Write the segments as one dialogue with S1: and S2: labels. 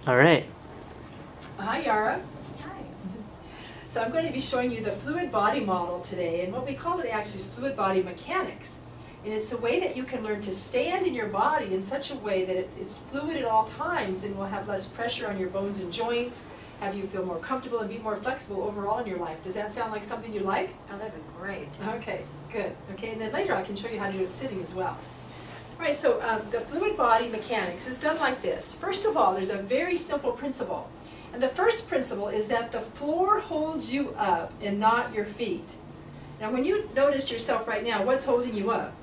S1: All right.
S2: Hi, Yara.
S3: Hi.
S2: So I'm going to be showing you the fluid body model today, and what we call it actually is fluid body mechanics. And it's a way that you can learn to stand in your body in such a way that it's fluid at all times and will have less pressure on your bones and joints, have you feel more comfortable and be more flexible overall in your life. Does that sound like something you like?
S3: Oh, that'd be great.
S2: Okay, good. Okay, and then later I can show you how to do it sitting as well. All right, so the fluid body mechanics is done like this. First of all, there's a very simple principle. And the first principle is that the floor holds you up and not your feet. Now when you notice yourself right now, what's holding you up?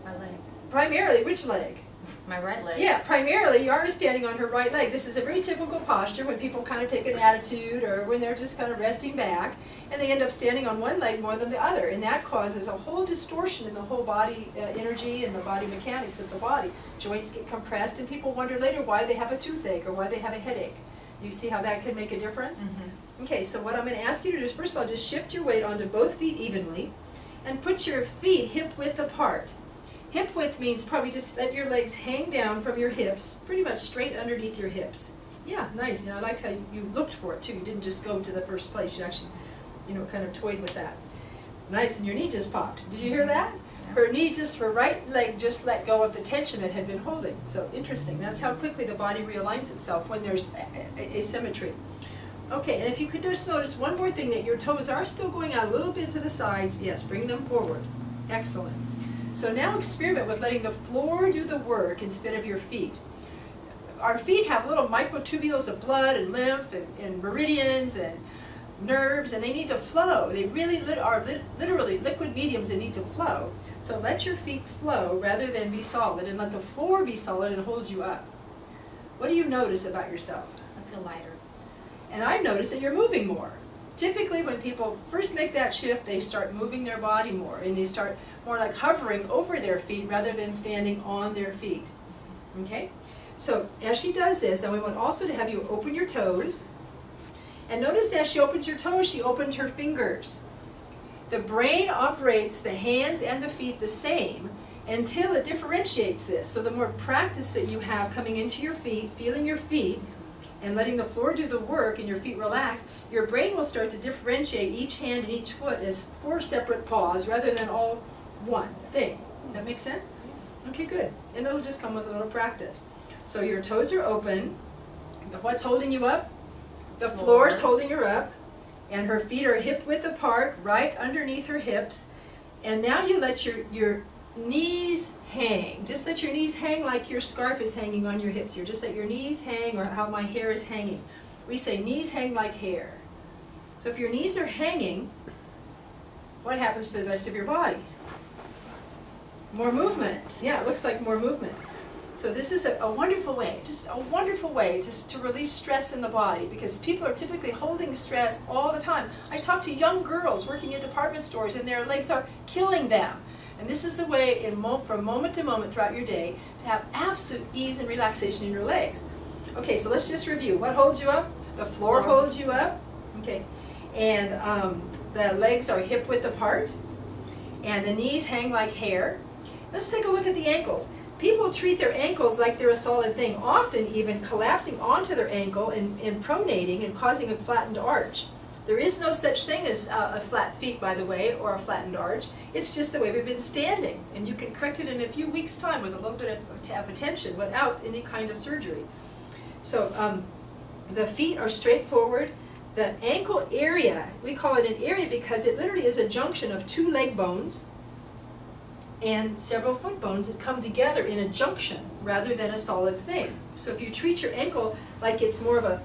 S3: My legs.
S2: Primarily, which leg?
S3: My right leg.
S2: Yeah, primarily you are standing on her right leg. This is a very typical posture when people kind of take an attitude or when they're just kind of resting back and they end up standing on one leg more than the other, and that causes a whole distortion in the whole body energy and the body mechanics of the body. Joints get compressed and people wonder later why they have a toothache or why they have a headache. You see how that can make a difference?
S3: Mm-hmm.
S2: Okay, so what I'm going to ask you to do is first of all just shift your weight onto both feet evenly and put your feet hip width apart. Hip width means probably just let your legs hang down from your hips, pretty much straight underneath your hips. Yeah, nice. And I liked how you looked for it too. You didn't just go to the first place. You actually, kind of toyed with that. Nice, and your knee just popped. Did you hear that?
S3: Yeah.
S2: Her knee her right leg just let go of the tension it had been holding. So interesting. That's how quickly the body realigns itself when there's asymmetry. Okay, and if you could just notice one more thing, that your toes are still going out a little bit to the sides. Yes, bring them forward. Excellent. So now experiment with letting the floor do the work instead of your feet. Our feet have little microtubules of blood and lymph and meridians and nerves, and they need to flow. They really are literally liquid mediums that need to flow. So let your feet flow rather than be solid, and let the floor be solid and hold you up. What do you notice about yourself?
S3: I feel lighter.
S2: And I notice that you're moving more. Typically when people first make that shift, they start moving their body more, and they start more like hovering over their feet rather than standing on their feet. Okay? So as she does this, then we want also to have you open your toes. And notice as she opens her toes, she opened her fingers. The brain operates the hands and the feet the same until it differentiates this. So the more practice that you have coming into your feet, feeling your feet, and letting the floor do the work and your feet relax, your brain will start to differentiate each hand and each foot as 4 separate paws rather than all one thing. Does that make sense? Okay, good. And it'll just come with a little practice. So your toes are open. What's holding you up? The floor's holding her up, and her feet are hip width apart, right underneath her hips. And now you let your knees hang. Just let your knees hang like your scarf is hanging on your hips here. Just let your knees hang, or how my hair is hanging. We say knees hang like hair. So if your knees are hanging, what happens to the rest of your body? More movement. Yeah, it looks like more movement. So this is a wonderful way, just a wonderful way to release stress in the body, because people are typically holding stress all the time. I talk to young girls working in department stores and their legs are killing them. And this is a way from moment to moment throughout your day to have absolute ease and relaxation in your legs. Okay, so let's just review. What holds you up? The floor holds you up. Okay, and the legs are hip width apart, and the knees hang like hair. Let's take a look at the ankles. People treat their ankles like they're a solid thing, often even collapsing onto their ankle and pronating and causing a flattened arch. There is no such thing as a flat feet, by the way, or a flattened arch. It's just the way we've been standing, and you can correct it in a few weeks' time with a little bit of attention without any kind of surgery. So the feet are straightforward. The ankle area, we call it an area because it literally is a junction of 2 leg bones and several foot bones that come together in a junction rather than a solid thing. So if you treat your ankle like it's more of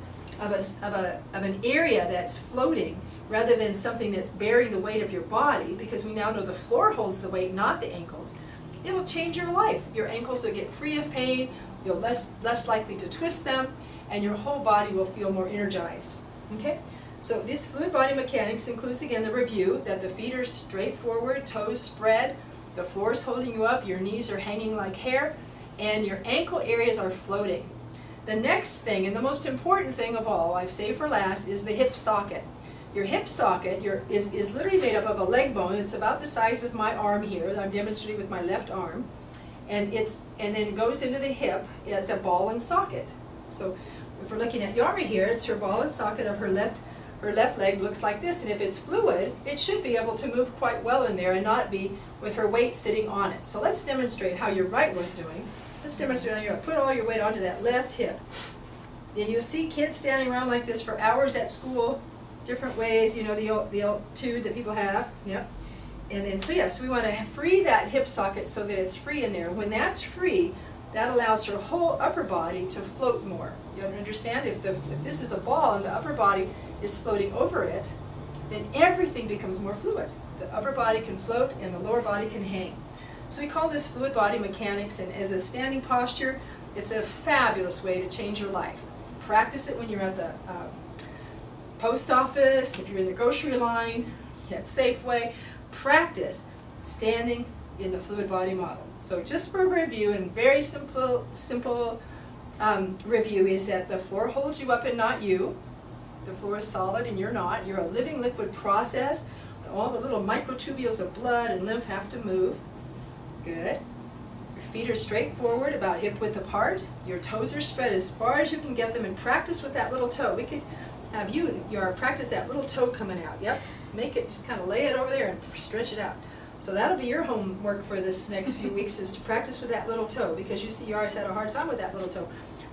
S2: an area that's floating rather than something that's bearing the weight of your body, because we now know the floor holds the weight, not the ankles, it'll change your life. Your ankles will get free of pain, you're less likely to twist them, and your whole body will feel more energized. Okay? So this fluid body mechanics includes, again, the review that the feet are straight forward, toes spread, the floor is holding you up, your knees are hanging like hair, and your ankle areas are floating. The next thing, and the most important thing of all, I've saved for last, is the hip socket. Your hip socket is literally made up of a leg bone. It's about the size of my arm here that I'm demonstrating with my left arm. And then goes into the hip as a ball and socket. So if we're looking at Yara here, it's her ball and socket of her left leg looks like this, and if it's fluid, it should be able to move quite well in there and not be with her weight sitting on it. So let's demonstrate how your right was doing. Let's demonstrate on your right. Put all your weight onto that left hip. And you'll see kids standing around like this for hours at school, different ways, you know, the old tube that people have. Yep. And then, so yes, we want to free that hip socket so that it's free in there. When that's free, that allows her whole upper body to float more. You understand? If this is a ball and the upper body is floating over it, then everything becomes more fluid. The upper body can float and the lower body can hang. So we call this fluid body mechanics, and as a standing posture, it's a fabulous way to change your life. Practice it when you're at the post office, if you're in the grocery line, at Safeway. Practice standing in the fluid body model. So just for review, and very simple review is that the floor holds you up and not you. The floor is solid and you're not. You're a living liquid process. All the little microtubules of blood and lymph have to move. Good. Your feet are straight forward, about hip width apart. Your toes are spread as far as you can get them, and practice with that little toe. We could have you practice that little toe coming out. Yep. Make it, just kind of lay it over there and stretch it out. So that'll be your homework for this next few weeks, is to practice with that little toe, because you see yours had a hard time with that little toe.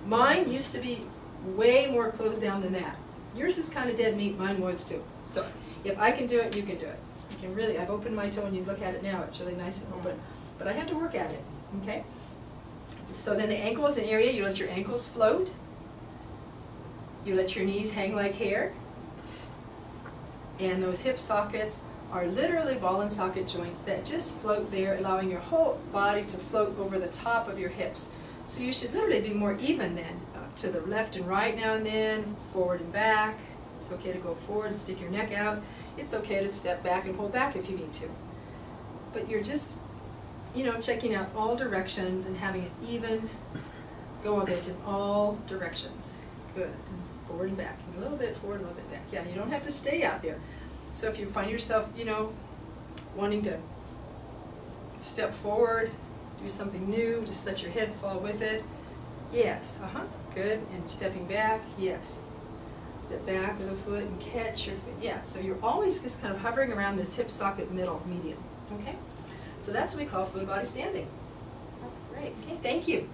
S2: Mine used to be way more closed down than that. Yours is kind of dead meat, mine was too. So if I can do it, you can do it. You can really, I've opened my toe and you look at it now, it's really nice and open. But I had to work at it, okay? So then the ankle is an area, you let your ankles float. You let your knees hang like hair. And those hip sockets are literally ball and socket joints that just float there, allowing your whole body to float over the top of your hips. So you should literally be more even then, to the left and right now and then, forward and back. It's okay to go forward and stick your neck out. It's okay to step back and pull back if you need to. But you're just, you know, checking out all directions and having an even go of it in all directions. Good. Forward and back. A little bit forward, a little bit back. Yeah, you don't have to stay out there. So if you find yourself, you know, wanting to step forward, do something new, just let your head fall with it. Yes, good. And stepping back, yes. Step back with a foot and catch your foot. Yeah, so you're always just kind of hovering around this hip socket middle, medium. Okay? So that's what we call fluid body standing.
S3: That's great.
S2: Okay, thank you.